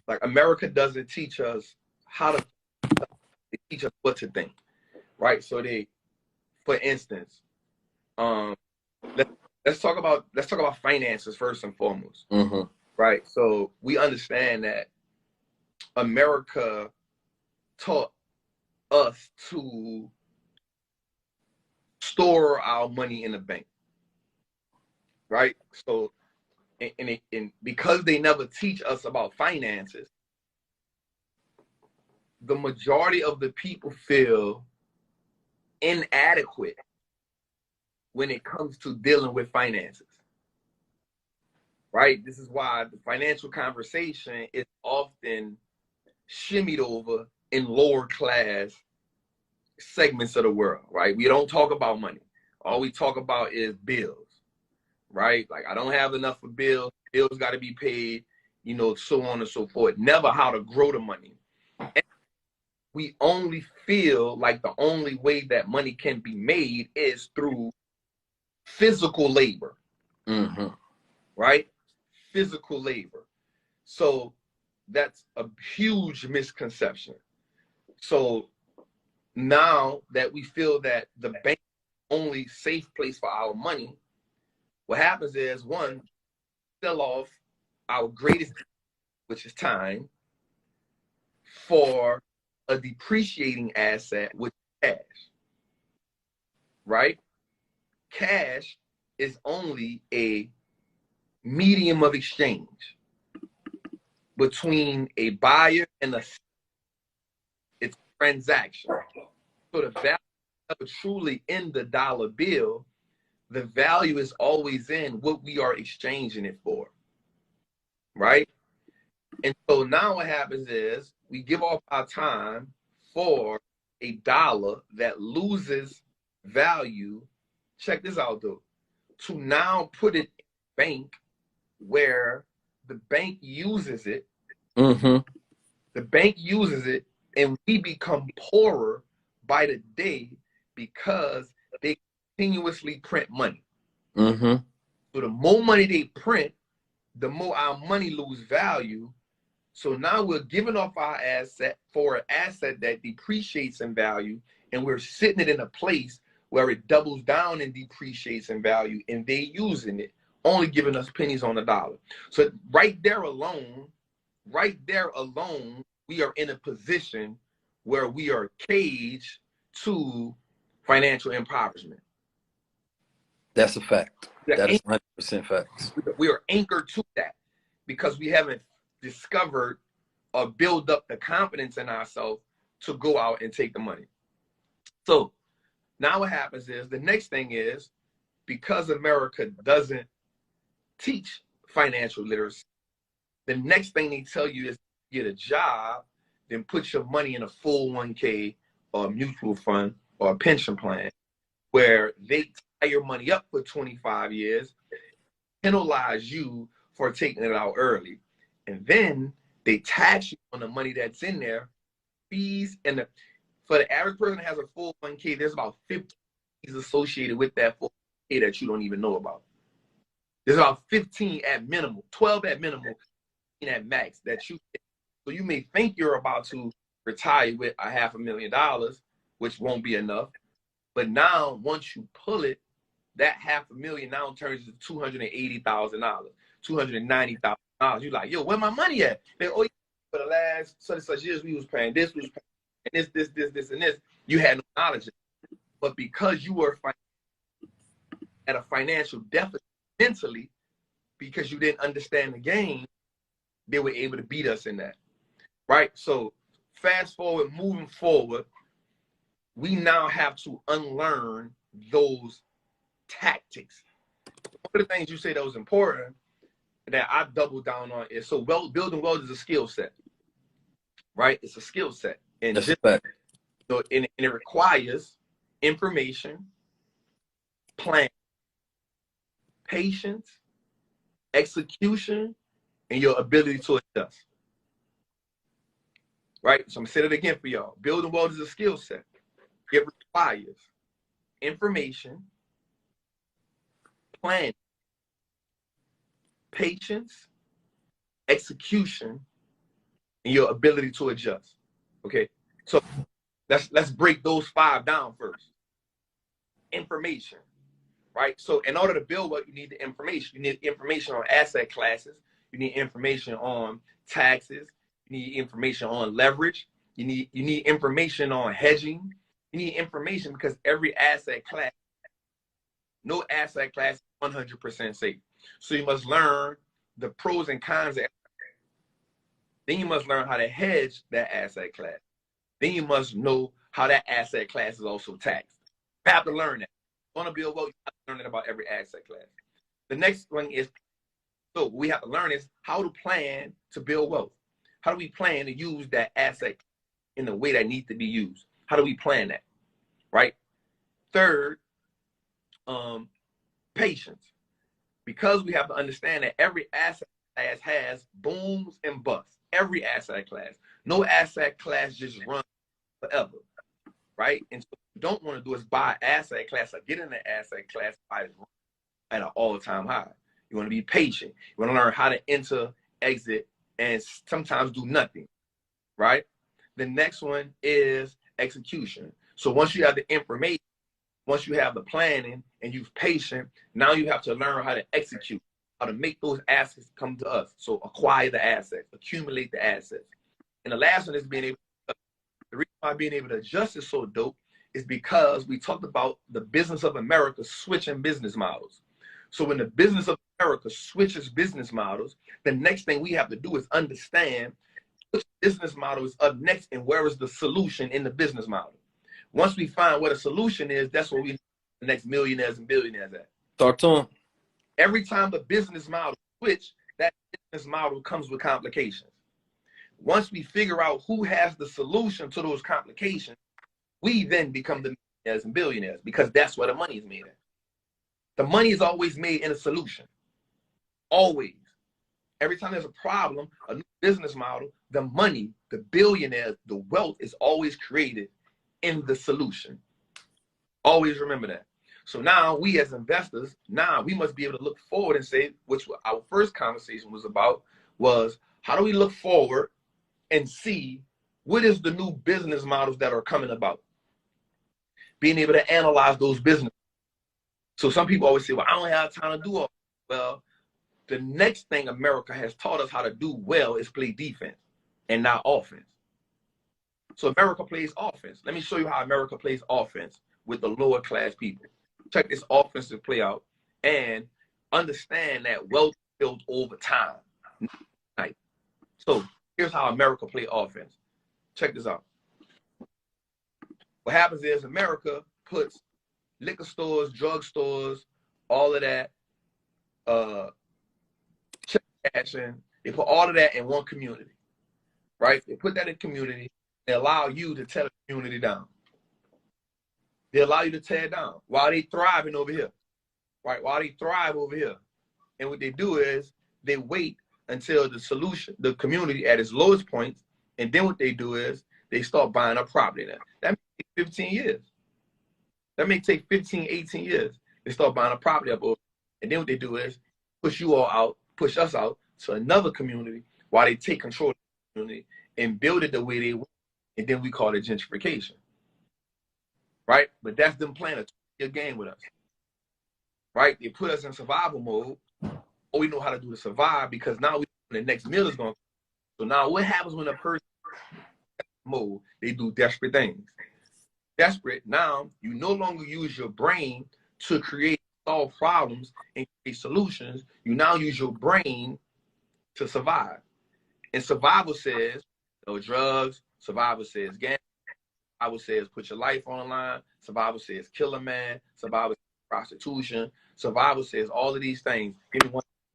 like America doesn't teach us how to, they teach us what to think, right? So they, for instance, um, let's talk about finances first and foremost, right? So we understand that America taught us to store our money in the bank, right? So, and because they never teach us about finances, the majority of the people feel inadequate when it comes to dealing with finances, right? This is why the financial conversation is often shimmied over in lower class segments of the world, right? We don't talk about money. All we talk about is bills, right? Like, I don't have enough for bills. Bills got to be paid, you know, so on and so forth. Never how to grow the money. And we only feel like the only way that money can be made is through physical labor, right? Physical labor. So that's a huge misconception. So now that we feel that the bank is the only safe place for our money, what happens is, one, sell off our greatest, which is time, for a depreciating asset, which is cash, right? Cash is only a medium of exchange between a buyer and a seller. It's a transaction. So the value is never truly in the dollar bill. The value is always in what we are exchanging it for, right? And so now what happens is we give off our time for a dollar that loses value. Check this out, though. To now put it in a bank where the bank uses it. The bank uses it, and we become poorer by the day because they continuously print money. So the more money they print, the more our money lose value. So now we're giving off our asset for an asset that depreciates in value, and we're sitting it in a place where it doubles down and depreciates in value, and they using it, only giving us pennies on the dollar. So right there alone, we are in a position where we are caged to financial impoverishment. That's a fact. That is 100% facts. We are anchored to that because we haven't discovered or build up the confidence in ourselves to go out and take the money. So now what happens is, the next thing is, because America doesn't teach financial literacy, the next thing they tell you is get a job, then put your money in a full 1K or a mutual fund or a pension plan, where they tie your money up for 25 years, penalize you for taking it out early. And then they tax you on the money that's in there, fees, and for the average person that has a full 1K, there's about 50 fees associated with that full 1K that you don't even know about. There's about 15 at minimum, 12 at minimum, at max that you. So you may think you're about to retire with $500,000, which won't be enough. But now, once you pull it, that $500,000 now turns into $280,000, $290,000. You're like, yo, where my money at? They, oh, for the last such and such years, we was paying this, we was paying this, and this. You had no knowledge of it. But because you were at a financial deficit mentally, because you didn't understand the game, they were able to beat us in that, right? So fast forward, moving forward, we now have to unlearn those tactics. One of the things you say that was important that I doubled down on is, so building wealth is a skill set, right? It's a skill set. And that's a fact. So, and it requires information, plan, patience, execution, and your ability to adjust. Right? So I'm going to say that again for y'all. Building wealth is a skill set. It requires information, planning, patience, execution, and your ability to adjust. Okay, so let's break those 5 down first. Information, right? So in order to build what you need the information. You need information on asset classes. You need information on taxes. You need information on leverage. You need information on hedging. You need information because every asset class, no asset class is 100% safe. So you must learn the pros and cons of. Then you must learn how to hedge that asset class. Then you must know how that asset class is also taxed. You have to learn that. If you want to build wealth, you have to learn about every asset class. The next one is, so what we have to learn is how to plan to build wealth. How do we plan to use that asset in the way that needs to be used? How do we plan that, right? Third, patience. Because we have to understand that every asset class has booms and busts. Every asset class. No asset class just runs forever, right? And so what you don't want to do is buy asset class or get in the asset class at an all-time high. You want to be patient. You want to learn how to enter, exit, and sometimes do nothing, right? The next one is execution. So once you have the information, once you have the planning and you're patient, now you have to learn how to execute, how to make those assets come to us. So acquire the assets, accumulate the assets. And the last one is being able to, the reason why being able to adjust is so dope is because we talked about the business of America switching business models. So when the business of America switches business models, the next thing we have to do is understand which business model is up next and where is the solution in the business model. Once we find what a solution is, that's where we the next millionaires and billionaires at. Talk to them. Every time the business model switch, that business model comes with complications. Once we figure out who has the solution to those complications, we then become the millionaires and billionaires because that's where the money is made at. The money is always made in a solution. Always. Every time there's a problem, a new business model, the money, the billionaires, the wealth is always created in the solution. Always remember that. So now we as investors, now we must be able to look forward and say, which our first conversation was about, was how do we look forward and see what is the new business models that are coming about? Being able to analyze those businesses. So some people always say, well, I don't have time to do all. Well, the next thing America has taught us how to do well is play defense and not offense. So America plays offense. Let me show you how America plays offense with the lower class people. Check this offensive play out and understand that wealth built over time. Right. So here's how America play offense. Check this out. What happens is America puts liquor stores, drug stores, all of that, action. They put all of that in one community, right? They put that in community. They allow you to tear the community down. They allow you to tear it down while they thriving over here, right? While they thrive over here. And what they do is they wait until the solution, the community at its lowest point, and then what they do is they start buying up property there. That may take 15 years. That may take 15, 18 years. They start buying a property up over, and then what they do is push you all out, push us out to another community while they take control of the community and build it the way they want. And then we call it gentrification. Right? But that's them playing a 2-year game with us. Right? They put us in survival mode. Oh, we know how to do to survive because now we know the next meal is going to. So now what happens when a person mode? They do desperate things. Desperate, now you no longer use your brain to solve problems and create solutions. You now use your brain to survive. And survival says no drugs. Survival says gambling. Survival says put your life on the line. Survival says kill a man. Survival says prostitution. Survival says all of these things. Give me one.